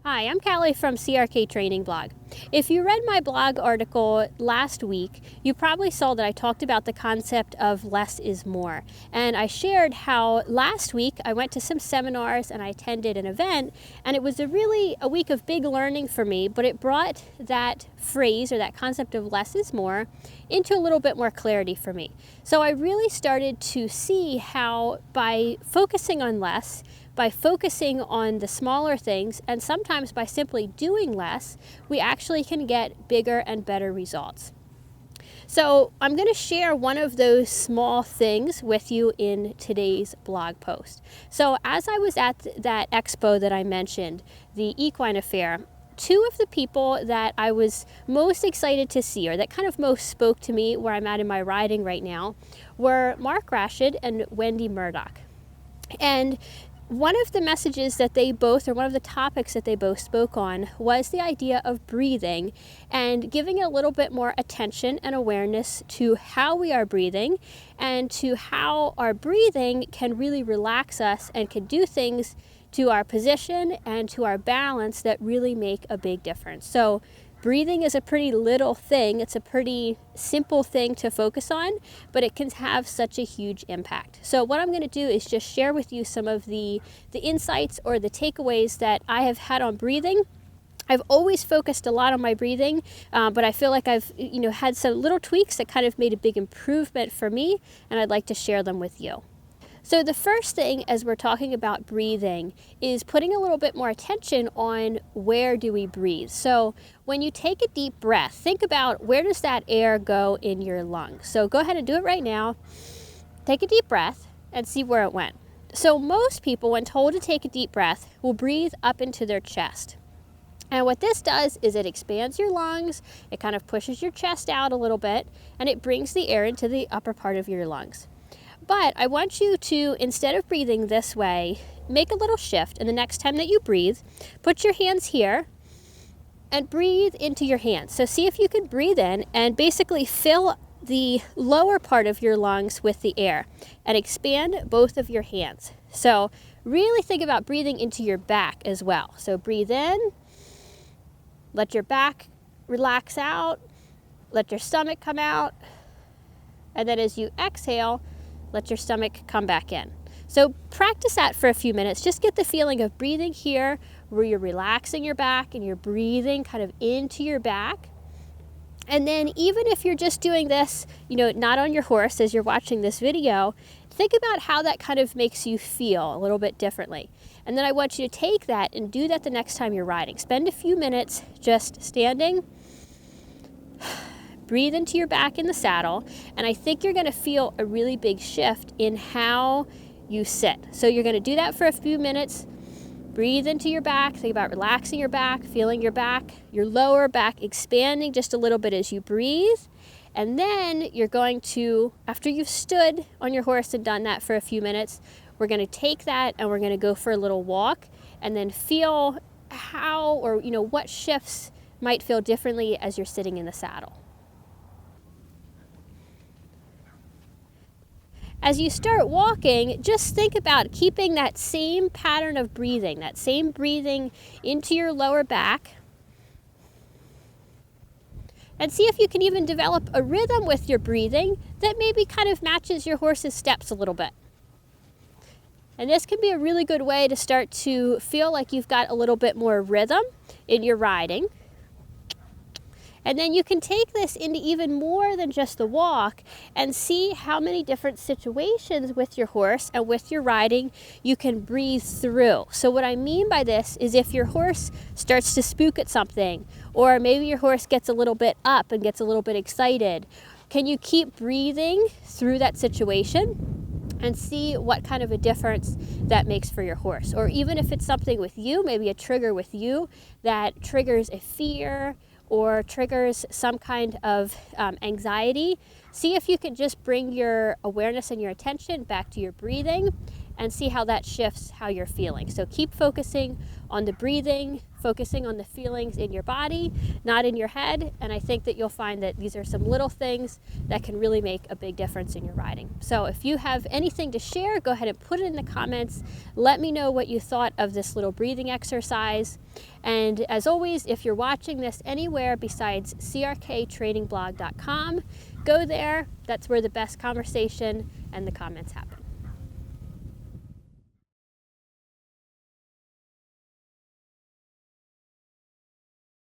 Hi, I'm Callie from CRK Training Blog. If you read my blog article last week, you probably saw that I talked about the concept of less is more. And I shared how last week I went to some seminars and I attended an event, and it was a week of big learning for me, but it brought that phrase or that concept of less is more into a little bit more clarity for me. So I really started to see how by focusing on less, by focusing on the smaller things, and sometimes by simply doing less, we actually can get bigger and better results. So I'm going to share one of those small things with you in today's blog post. So as I was at that expo that I mentioned, the Equine Affair, two of the people that I was most excited to see, or that kind of most spoke to me where I'm at in my riding right now, were Mark Rashid and Wendy Murdoch. And one of the messages that they both, or one of the topics that they both spoke on, was the idea of breathing and giving a little bit more attention and awareness to how we are breathing and to how our breathing can really relax us and can do things to our position and to our balance that really make a big difference. So breathing is a pretty little thing. It's a pretty simple thing to focus on, but it can have such a huge impact. So what I'm going to do is just share with you some of the insights or the takeaways that I have had on breathing. I've always focused a lot on my breathing, but I feel like I've had some little tweaks that kind of made a big improvement for me, and I'd like to share them with you. So the first thing, as we're talking about breathing, is putting a little bit more attention on where do we breathe. So when you take a deep breath, think about where does that air go in your lungs. So go ahead and do it right now. Take a deep breath and see where it went. So most people, when told to take a deep breath, will breathe up into their chest. And what this does is it expands your lungs, it kind of pushes your chest out a little bit, and it brings the air into the upper part of your lungs. But I want you to, instead of breathing this way, make a little shift, and the next time that you breathe, put your hands here and breathe into your hands. So see if you can breathe in and basically fill the lower part of your lungs with the air and expand both of your hands. So really think about breathing into your back as well. So breathe in, let your back relax out, let your stomach come out, and then as you exhale, let your stomach come back in. So practice that for a few minutes. Just get the feeling of breathing here where you're relaxing your back and you're breathing kind of into your back. And then even if you're just doing this, not on your horse as you're watching this video, think about how that kind of makes you feel a little bit differently. And then I want you to take that and do that the next time you're riding. Spend a few minutes just standing. Breathe into your back in the saddle, and I think you're going to feel a really big shift in how you sit. So you're going to do that for a few minutes. Breathe into your back. Think about relaxing your back, feeling your back, your lower back expanding just a little bit as you breathe. And then you're going to, after you've stood on your horse and done that for a few minutes, we're going to take that and we're going to go for a little walk and then feel how or what shifts might feel differently as you're sitting in the saddle. As you start walking, just think about keeping that same pattern of breathing, that same breathing into your lower back. And see if you can even develop a rhythm with your breathing that maybe kind of matches your horse's steps a little bit. And this can be a really good way to start to feel like you've got a little bit more rhythm in your riding. And then you can take this into even more than just the walk and see how many different situations with your horse and with your riding you can breathe through. So what I mean by this is if your horse starts to spook at something, or maybe your horse gets a little bit up and gets a little bit excited, can you keep breathing through that situation and see what kind of a difference that makes for your horse? Or even if it's something with you, maybe a trigger with you that triggers a fear or triggers some kind of anxiety, see if you can just bring your awareness and your attention back to your breathing and see how that shifts how you're feeling. So keep focusing on the breathing, focusing on the feelings in your body, not in your head. And I think that you'll find that these are some little things that can really make a big difference in your riding. So if you have anything to share, go ahead and put it in the comments. Let me know what you thought of this little breathing exercise. And as always, if you're watching this anywhere besides crktrainingblog.com, go there. That's where the best conversation and the comments happen.